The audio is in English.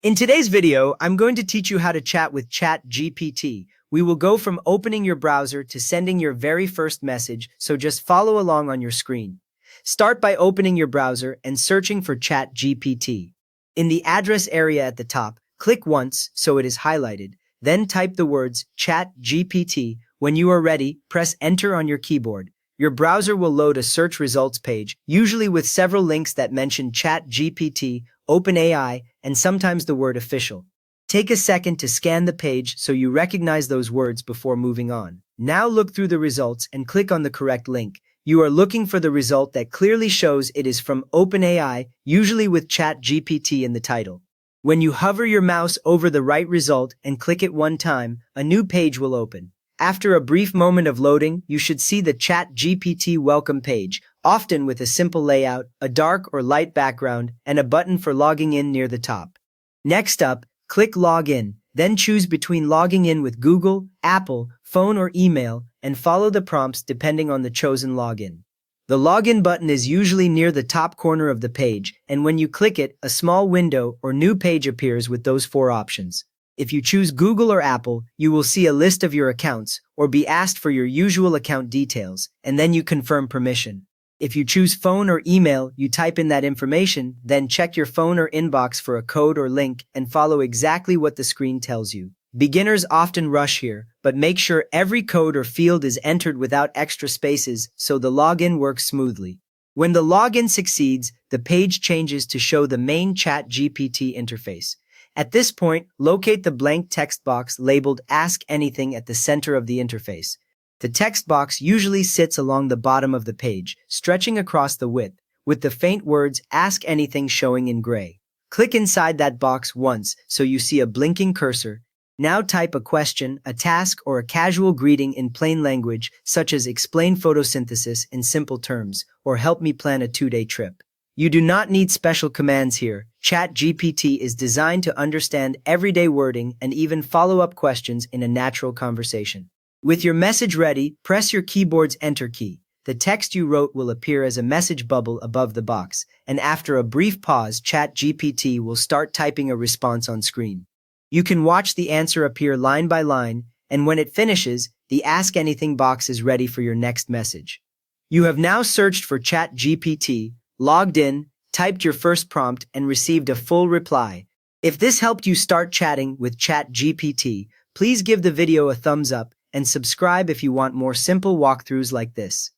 In today's video, I'm going to teach you how to chat with Chat GPT. We will go from opening your browser to sending your very first message, so just follow along on your screen. Start by opening your browser and searching for Chat GPT. In the address area at the top, click once so it is highlighted, then type the words Chat GPT. When you are ready, press Enter on your keyboard. Your browser will load a search results page, usually with several links that mention Chat GPT, OpenAI, and sometimes the word official. Take a second to scan the page so you recognize those words before moving on. Now look through the results and click on the correct link. You are looking for the result that clearly shows it is from OpenAI, usually with Chat GPT in the title. When you hover your mouse over the right result and click it one time, a new page will open. After a brief moment of loading, you should see the Chat GPT welcome page, often with a simple layout, a dark or light background, and a button for logging in near the top. Next up, click Login, then choose between logging in with Google, Apple, phone or email, and follow the prompts depending on the chosen login. The Login button is usually near the top corner of the page, and when you click it, a small window or new page appears with those four options. If you choose Google or Apple, you will see a list of your accounts or be asked for your usual account details, and then you confirm permission. If you choose phone or email, you type in that information, then check your phone or inbox for a code or link and follow exactly what the screen tells you. Beginners often rush here, but make sure every code or field is entered without extra spaces so the login works smoothly. When the login succeeds, the page changes to show the main Chat GPT interface. At this point, locate the blank text box labeled Ask Anything at the center of the interface. The text box usually sits along the bottom of the page, stretching across the width, with the faint words Ask Anything showing in gray. Click inside that box once so you see a blinking cursor. Now type a question, a task, or a casual greeting in plain language, such as Explain photosynthesis in simple terms, or Help me plan a 2-day trip. You do not need special commands here. Chat GPT is designed to understand everyday wording and even follow-up questions in a natural conversation. With your message ready, press your keyboard's Enter key. The text you wrote will appear as a message bubble above the box, and after a brief pause, Chat GPT will start typing a response on screen. You can watch the answer appear line by line, and when it finishes, the Ask Anything box is ready for your next message. You have now searched for Chat GPT, logged in, typed your first prompt, and received a full reply. If this helped you start chatting with Chat GPT, please give the video a thumbs up and subscribe if you want more simple walkthroughs like this.